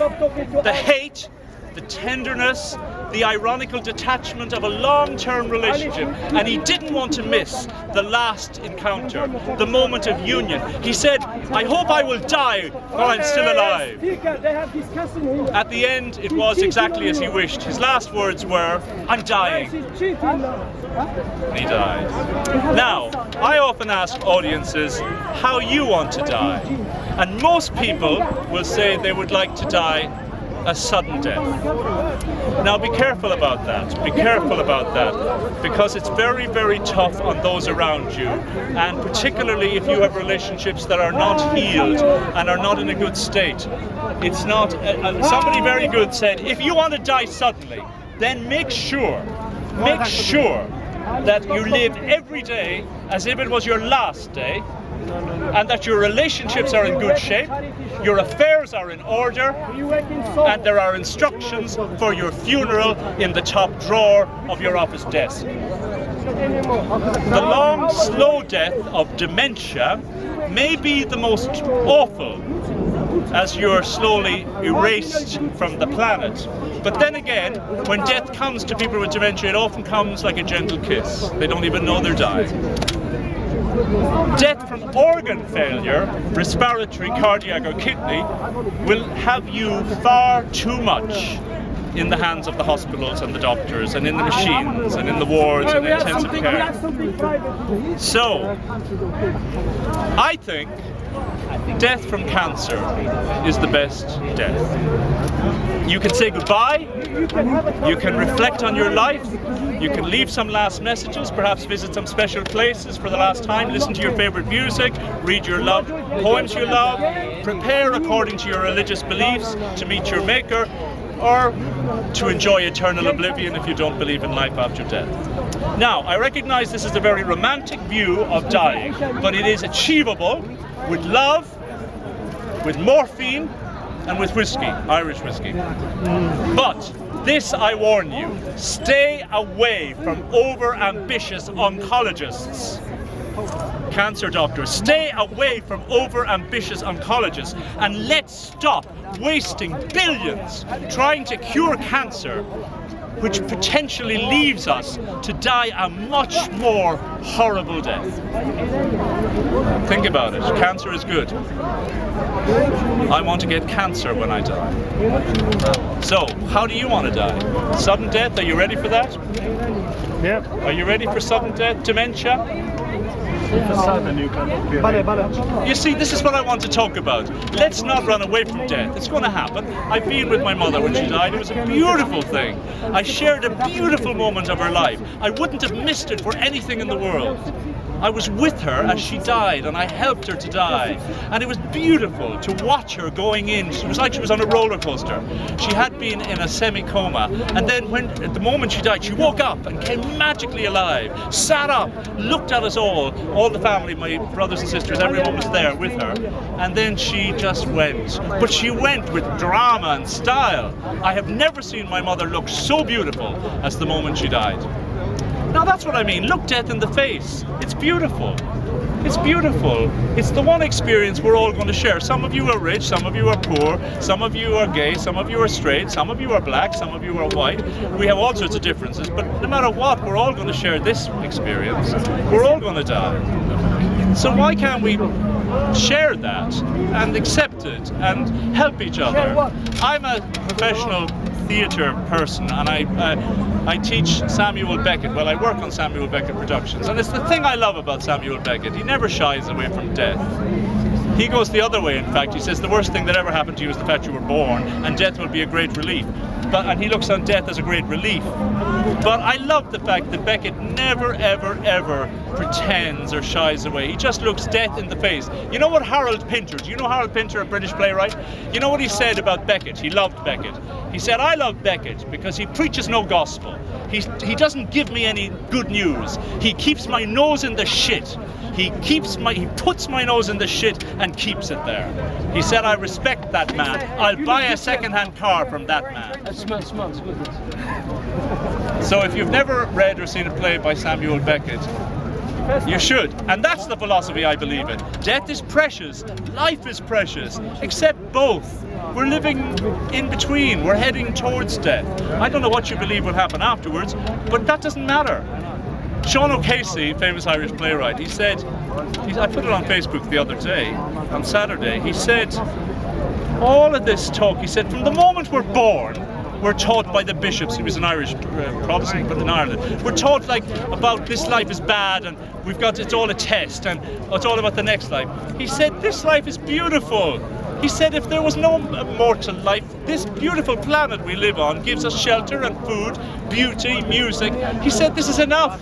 the hate, the tenderness, the ironical detachment of a long-term relationship, and he didn't want to miss the last encounter, the moment of union. He said, I hope I will die while I'm still alive. At the end, it was exactly as he wished. His last words were, I'm dying. And he died. Now, I often ask audiences how you want to die, and most people will say they would like to die a sudden death. Now be careful about that. Be careful about that, because it's very, very tough on those around you, and particularly if you have relationships that are not healed and are not in a good state. It's not. Somebody very good said, if you want to die suddenly, then make sure that you live every day as if it was your last day, and that your relationships are in good shape, your affairs are in order, and there are instructions for your funeral in the top drawer of your office desk. The long, slow death of dementia may be the most awful, as you're slowly erased from the planet. But then again, when death comes to people with dementia, it often comes like a gentle kiss. They don't even know they're dying. Death from organ failure, respiratory, cardiac or kidney, will have you far too much in the hands of the hospitals and the doctors and in the machines and in the wards and intensive care. So, I think death from cancer is the best death. You can say goodbye, you can reflect on your life, you can leave some last messages, perhaps visit some special places for the last time, listen to your favorite music, read your love, poems you love, prepare according to your religious beliefs to meet your maker, or to enjoy eternal oblivion if you don't believe in life after death. Now, I recognize this is a very romantic view of dying, but it is achievable, with love, with morphine, and with whiskey, Irish whiskey. But this I warn you, stay away from over-ambitious oncologists. Cancer doctors, stay away from over-ambitious oncologists, and let's stop wasting billions trying to cure cancer, which potentially leaves us to die a much more horrible death. Think about it. Cancer is good. I want to get cancer when I die. So, how do you want to die? Sudden death? Are you ready for that? Yeah. Are you ready for sudden death? Dementia? You see, this is what I want to talk about. Let's not run away from death. It's going to happen. I've been with my mother when she died. It was a beautiful thing. I shared a beautiful moment of her life. I wouldn't have missed it for anything in the world. I was with her as she died, and I helped her to die. And it was beautiful to watch her going in. It was like she was on a roller coaster. She had been in a semi-coma, and then at the moment she died, she woke up and came magically alive, sat up, looked at us all the family, my brothers and sisters, everyone was there with her. And then she just went. But she went with drama and style. I have never seen my mother look so beautiful as the moment she died. Now that's what I mean. Look death in the face. It's beautiful. It's beautiful. It's the one experience we're all going to share. Some of you are rich, some of you are poor, some of you are gay, some of you are straight, some of you are black, some of you are white. We have all sorts of differences, but no matter what, we're all going to share this experience. We're all going to die. So why can't we share that and accept it and help each other? I'm a professional theatre person, and I teach Samuel Beckett. Well, I work on Samuel Beckett productions, and it's the thing I love about Samuel Beckett. He never shies away from death. He goes the other way, in fact. He says the worst thing that ever happened to you is the fact you were born, and death will be a great relief. And he looks on death as a great relief. But I love the fact that Beckett never, ever, ever pretends or shies away. He just looks death in the face. You know what Harold Pinter, do you know Harold Pinter, a British playwright? You know what he said about Beckett? He loved Beckett. He said, I love Beckett because he preaches no gospel. He doesn't give me any good news. He keeps my nose in the shit. He puts my nose in the shit and keeps it there. He said, I respect that man. I'll buy a second-hand car from that man. So if you've never read or seen a play by Samuel Beckett, you should. And that's the philosophy I believe in. Death is precious. Life is precious. Accept both. We're living in between. We're heading towards death. I don't know what you believe will happen afterwards, but that doesn't matter. Sean O'Casey, famous Irish playwright, he said, I put it on Facebook the other day, on Saturday, he said, all of this talk, he said, from the moment we're born, we're taught by the bishops. He was an Irish Protestant, but in Ireland. We're taught about this life is bad, and it's all a test, and it's all about the next life. He said, this life is beautiful. He said, if there was no mortal life, this beautiful planet we live on gives us shelter and food, beauty, music. He said, this is enough.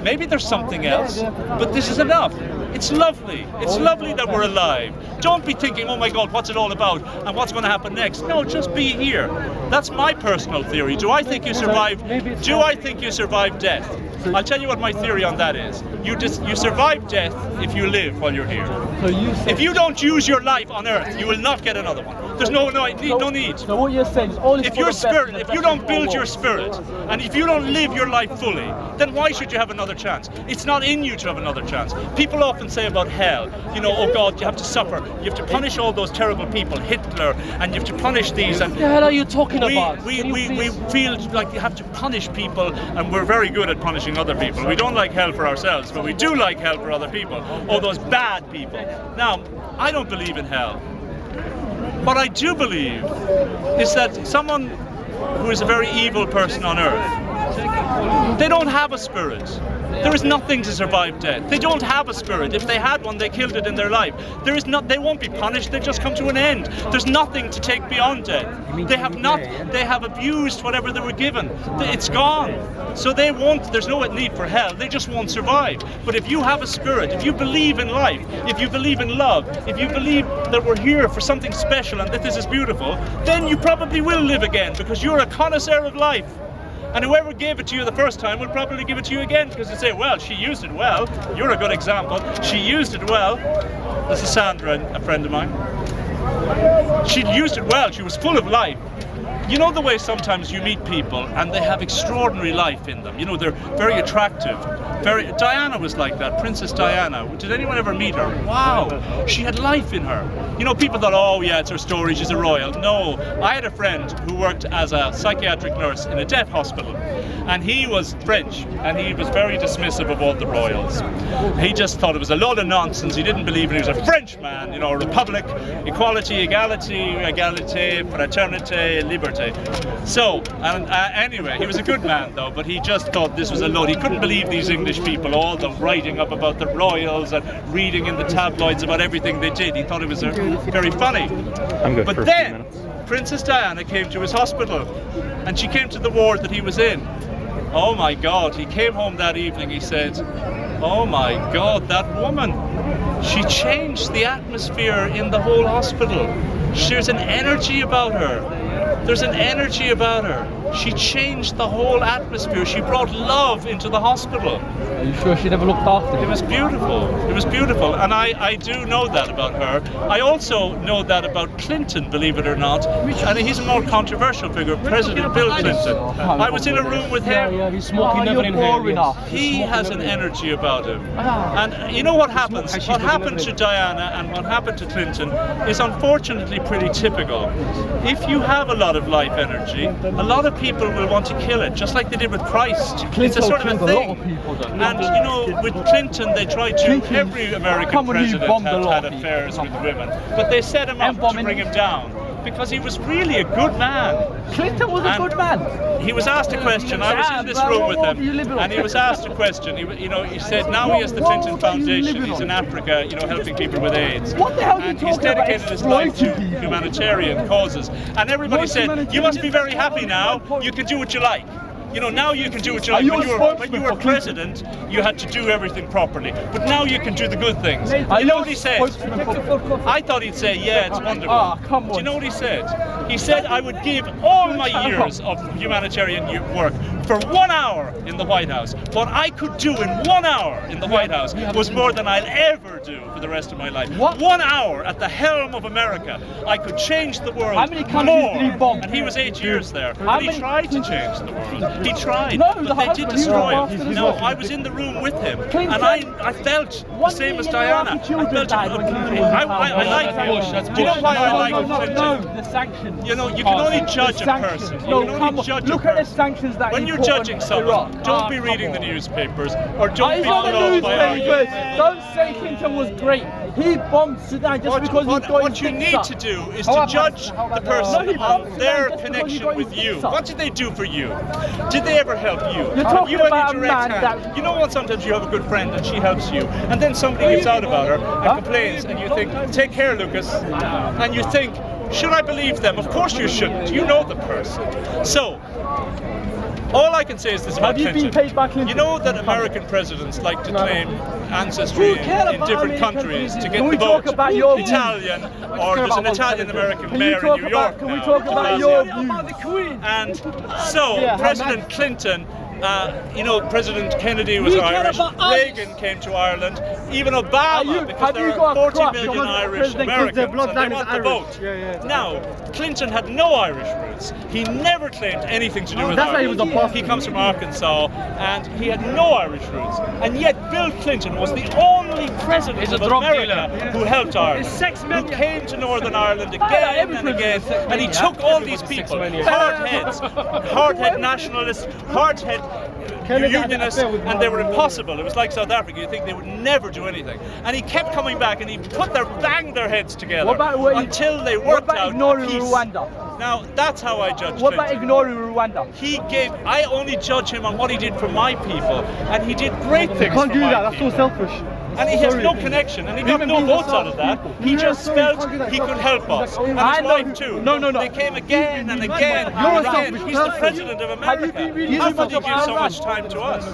Maybe there's something else, but this is enough. It's lovely. It's lovely that we're alive. Don't be thinking, oh my God, what's it all about and what's going to happen next? No, just be here. That's my personal theory. Do I think you survived death? I'll tell you what my theory on that is. You survive death if you live while you're here. If you don't use your life on Earth, you will not get another one. There's no need. So what you're saying is only if you don't build your spirit, and if you don't live your life fully, then why should you have another chance? It's not in you to have another chance. People often say about hell, oh God, you have to suffer. You have to punish all those terrible people, Hitler, and you have to punish these. And what the hell are you talking about? We feel like you have to punish people, and we're very good at punishing other people. We don't like hell for ourselves, but we do like hell for other people. All those bad people. Now, I don't believe in hell. What I do believe is that someone who is a very evil person on Earth, they don't have a spirit. There is nothing to survive death. They don't have a spirit. If they had one, they killed it in their life. They won't be punished. They just come to an end. There's nothing to take beyond death. They have abused whatever they were given. It's gone. So there's no need for hell. They just won't survive. But if you have a spirit, if you believe in life, if you believe in love, if you believe that we're here for something special and that this is beautiful, then you probably will live again because you're a connoisseur of life. And whoever gave it to you the first time will probably give it to you again, because they say, well, she used it well. You're a good example. She used it well. This is Sandra, a friend of mine. She used it well. She was full of life. You know the way sometimes you meet people and they have extraordinary life in them. You know, they're very attractive. Diana was like that, Princess Diana. Did anyone ever meet her? Wow, she had life in her. You know, people thought, oh yeah, it's her story, she's a royal. No, I had a friend who worked as a psychiatric nurse in a deaf hospital, and he was French, and he was very dismissive of all the royals. He just thought it was a load of nonsense. He didn't believe in it. He was a French man, you know, republic, equality, égalité, fraternité, liberté. So, and anyway, he was a good man though, but he just thought this was a load. He couldn't believe these English people, all the writing up about the royals and reading in the tabloids about everything they did. He thought it was very funny. But then, Princess Diana came to his hospital, and she came to the ward that he was in. Oh my God, he came home that evening, he said, oh my God, that woman, she changed the atmosphere in the whole hospital. There's an energy about her. There's an energy about her. She changed the whole atmosphere. She brought love into the hospital. Are you sure she never looked after you? It was beautiful. It was beautiful. And I do know that about her. I also know that about Clinton, believe it or not. And he's a more controversial figure, President Bill Clinton. I was in a room with him. Yeah, he's smoking never in here. He has an energy about him. And you know what happens? What happened to Diana and what happened to Clinton is unfortunately pretty typical. If you have a lot of life energy, a lot of people will want to kill it, just like they did with Christ. It's a sort of a thing. And you know, with Clinton, they tried to, every American president had affairs with women, but they set him up to bring him down, because he was really a good man. Clinton was a good man. He was asked a question. I was in this room with him, and he was asked a question. He said now he has the Clinton Foundation. He's in Africa, you know, helping people with AIDS. What the hell are you and he's dedicated his life to humanitarian causes. And everybody said, you must be very happy now. You can do what you like. You know, now you can do what you like. When you were president, you had to do everything properly. But now you can do the good things. You know what he said? I thought he'd say, yeah, it's wonderful. Do you know what he said? He said, I would give all my years of humanitarian work for 1 hour in the White House. What I could do in 1 hour in the White House was more than I'll ever do for the rest of my life. 1 hour at the helm of America, I could change the world. How many countries more. did he bomb? And he was 8 years there. But he tried to change the world. He tried, but they did destroy him. No, I was in the room with him, and I felt the same as Diana. I felt I like Bush. Do you know why I like Clinton? No, the sanctions. You know, you can only judge a person. You can only judge a person. Look at the sanctions that when you're judging someone, don't be reading the newspapers, or don't be followed by arguments. Don't say Clinton was great. He bombed Sudan just because he got What you need to do is to judge the person on their connection with you. What did they do for you? Did they ever help you? You're talking you about a direct hand. You know what? Sometimes you have a good friend and she helps you, and then somebody gives out about her and complains, and you think, "Take care, Lucas," and you think, "Should I believe them?" Of course you shouldn't. You know the person. So. All I can say is this about Clinton. You know that American presidents like to claim ancestry in different countries to get the vote. Italian, or there's an Italian-American mayor in New York now. Can we talk about your views? And so, President Clinton, you know, President Kennedy was Irish, Reagan came to Ireland, even Obama, because there are 40 million Irish Americans and they want the vote. Now, Clinton had no Irish roots. He never claimed anything to do with Ireland. He comes from Arkansas, and he had no Irish roots. And yet Bill Clinton was the only president of America who helped Ireland, who came to Northern Ireland again and again, and he took all these people, hard-head nationalists, hard-head unionists, and they were impossible. It was like South Africa. You think they would never do anything. And he kept coming back, and he banged their heads together until they worked out peace. Rwanda? Now, that's how I judge What Clinton. about ignoring Rwanda? I only judge him on what he did for my people, and he did great things for my people. That's so selfish. And he has no connection, and he got no votes out of that. He just felt he could help us. And his wife too. No. They came again and again and again. He's the president of America. How could he give so much time to us?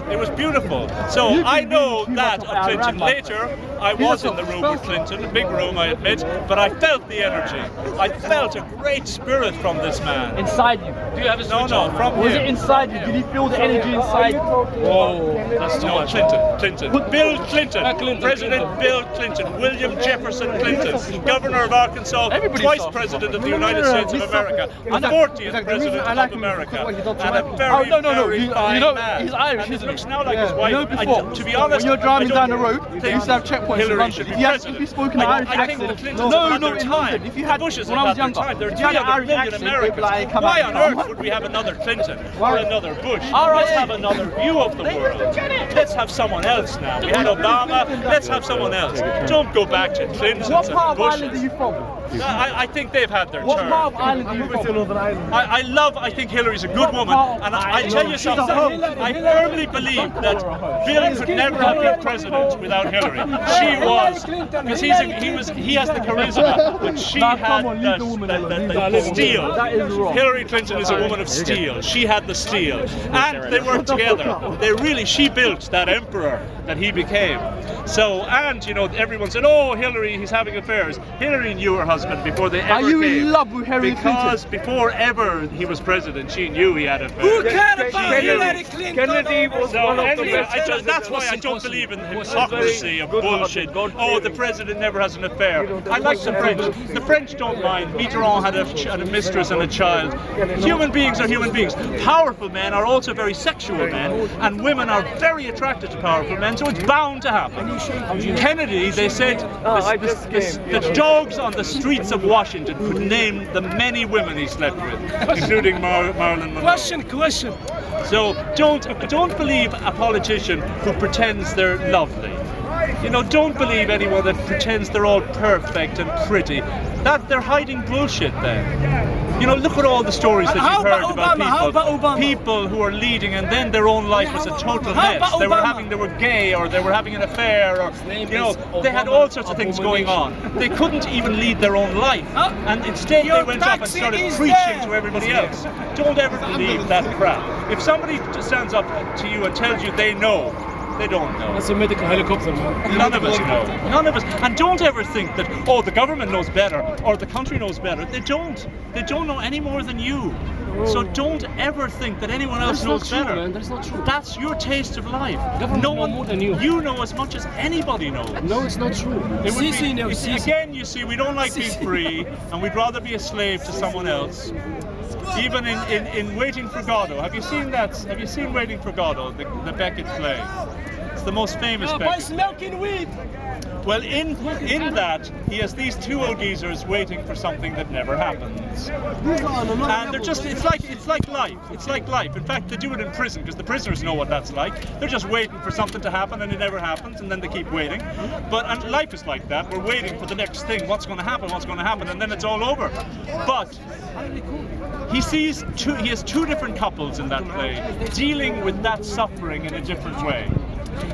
It was beautiful. So I know that of Clinton. Later, I was in the room with Clinton, a big room, I admit, but I felt the energy. I felt a great spirit from this man. Inside you. Do you have a switch on? From Was him. it inside you? Did you feel the energy inside you? Whoa, that's too much. Clinton. Bill Clinton. President Bill Clinton. William Jefferson Clinton. Governor of Arkansas. Twice President of the United States of America. And 40th President of America. And a very, very fine man. He's Irish, and it isn't looks he? now like his wife. To be honest, when you're driving down the road, they used to have checkpoints. Hillary should be president. If you spoke in Irish I think the accent, Clintons have had their time. If you had, Bushes when have I was had their younger, time. There are if you had an 300 Irish million accent, they'd be Americans. like, come Why on, on earth would we have another Clinton or another Bush? Let's have another view of the world. Let's have someone else now. We had Obama. Let's have someone else. Don't go back to Clintons What and part of Ireland are Bushes. you from? I think they've had their What turn. part of Ireland are you from? I think Hillary's a good woman, and I tell you something, I firmly believe that Bill could never have been president without Hillary. She was, because he has the charisma, but she had the steel. Hillary Clinton is a woman of steel. She had the steel, and they worked together. She built that emperor that he became. So, and you know, everyone said, "Oh, Hillary, he's having affairs." Hillary knew her husband before they ever came. Are you in love with Hillary Clinton? Because before ever he was president, she knew he had affairs. Who cared about Hillary Clinton? Kennedy was one of the best. That's why I don't believe in the hypocrisy of bullshit. Oh, the president never has an affair. I like the French. The French don't mind. Mitterrand had a mistress and a child. Human beings are human beings. Powerful men are also very sexual men, and women are very attracted to powerful men, so it's bound to happen. Kennedy, they said, the dogs on the streets of Washington could name the many women he slept with, including Marilyn Monroe. Question. So don't believe a politician who pretends they're lovely. You know, don't believe anyone that pretends they're all perfect and pretty. That they're hiding bullshit then. You know, look at all the stories that you've heard about people who are leading and then their own life was a total mess. They were gay or they were having an affair or, you know, they had all sorts of things going on. They couldn't even lead their own life. And instead they went up and started preaching to everybody else. Don't ever believe that crap. If somebody stands up to you and tells you they know, they don't know. That's a medical helicopter, man. None of us know. None of us. And don't ever think that, oh, the government knows better or the country knows better. They don't. They don't know any more than you. So don't ever think that anyone else knows better. Man. That's not true. That's your taste of life. Government No know one more than you. You know as much as anybody knows. No, it's not true. It would be, again, you see, we don't like being free, and we'd rather be a slave to someone else. Even in Waiting for Godot, have you seen that? Have you seen Waiting for Godot, the Beckett play? It's the most famous Beckett. By smoking weed. Well, in that, he has these two old geezers waiting for something that never happens. And they're just, it's like life. It's like life. In fact, they do it in prison because the prisoners know what that's like. They're just waiting for something to happen and it never happens and then they keep waiting. And life is like that. We're waiting for the next thing. What's going to happen? What's going to happen? And then it's all over. But he has two different couples in that play dealing with that suffering in a different way.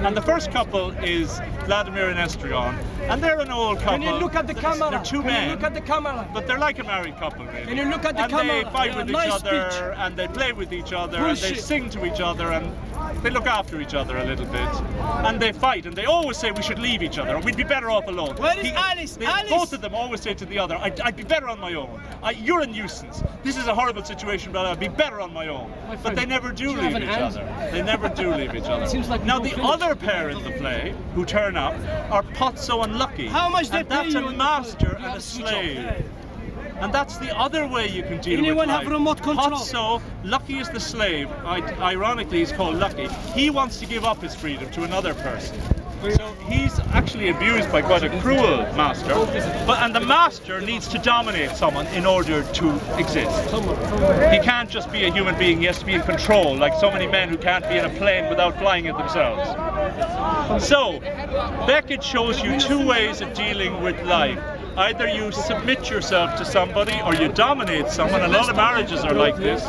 And the first couple is Vladimir and Estrion, and they're an old couple. Can you look at the camera? They're two men. Can you look at the camera? But they're like a married couple, really. Can you look at the and camera? And they fight with Nice each other, speech. and they play with each other, Bullshit. and they sing to each other, and they look after each other a little bit. And they fight, and they always say we should leave each other, or we'd be better off alone. Where is Alice? Both of them always say to the other, I'd be better on my own. You're a nuisance. This is a horrible situation, but I'd be better on my own. But they never do leave each other. They never do leave each other. Now the other pair in the play who turn up are Pozzo and Lucky. How much they and pay that's you a in the master play? and a slave. And that's the other way you can deal Anyone with life. have remote control? Pozzo, Lucky is the slave. Ironically, he's called Lucky. He wants to give up his freedom to another person. So he's actually abused by quite a cruel master. And the master needs to dominate someone in order to exist. He can't just be a human being, he has to be in control, like so many men who can't be in a plane without flying it themselves. So, Beckett shows you two ways of dealing with life. Either you submit yourself to somebody or you dominate someone. A lot of marriages are like this.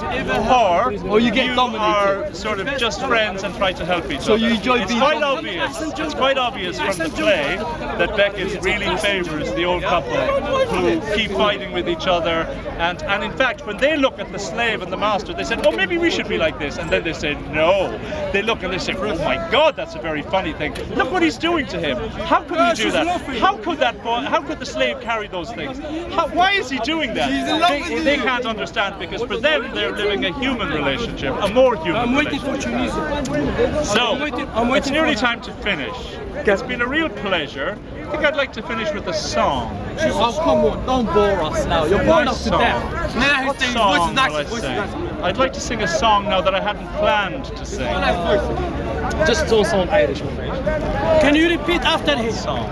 Or you get dominated. are sort of just friends and try to help each other. So you enjoy being quite obvious. It's quite obvious from the play that Beckett really favours the old couple who keep fighting with each other. And in fact, when they look at the slave and the master, they said, oh, maybe we should be like this. And then they say, no. They look and they say, oh my God, that's a very funny thing. Look what he's doing to him. How could he do that? How could that boy, how could the slave carry those things? Why is he doing that? They can't understand, because for them, they're living a human relationship, a more human relationship. So, it's nearly time to finish. It's been a real pleasure. I think I'd like to finish with a song. Oh, come on, don't bore us now. You're bored us to death. What song will I sing? I'd like to sing a song now that I hadn't planned to sing. Just also Irish, my friend. Can you repeat after him? Song.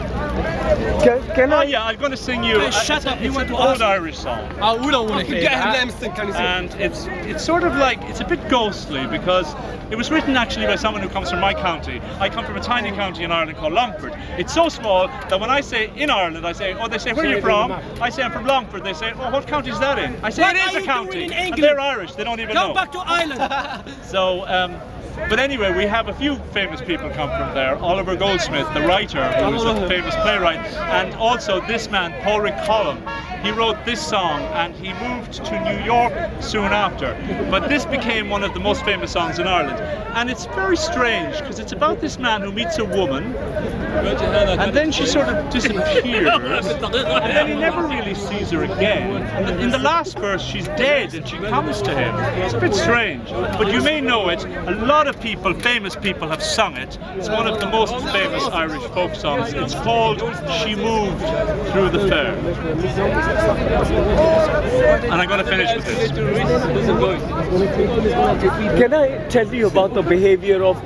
Can I? Yeah, I'm going to sing you. Hey, shut up, you It's want an to old ask? Irish song. We don't want to hear that. And it's sort of like, it's a bit ghostly, because it was written actually by someone who comes from my county. I come from a tiny county in Ireland called Longford. It's so small that when I say in Ireland, I say, oh, they say, where are you from? I say, I'm from Longford. They say, oh, what county is that in? I say, What it are is a you county. doing in And England? they're Irish, they don't even Come know. back to Ireland. So, but anyway, we have a few famous people come from there. Oliver Goldsmith, the writer, who was a famous playwright, and also this man, Paul Collum. He wrote this song, and he moved to New York soon after. But this became one of the most famous songs in Ireland. And it's very strange, because it's about this man who meets a woman, and then she sort of disappears, and then he never really sees her again. And in the last verse, she's dead, and she comes to him. It's a bit strange, but you may know it. A lot of people, famous people, have sung it. It's one of the most famous Irish folk songs. It's called She Moved Through the Fair. And I'm going to finish with this. Can I tell you about the behavior of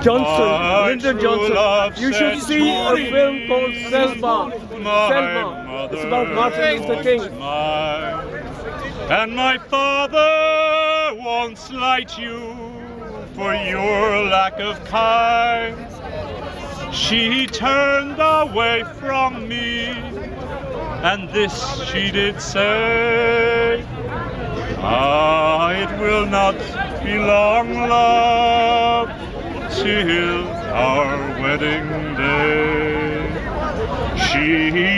Johnson, Lyndon Johnson? You should see a film called Selma. Selma. It's about Martin Luther King. And my father won't slight you for your lack of kind. She turned away from me, and this she did say, it will not be long, love, till our wedding day. She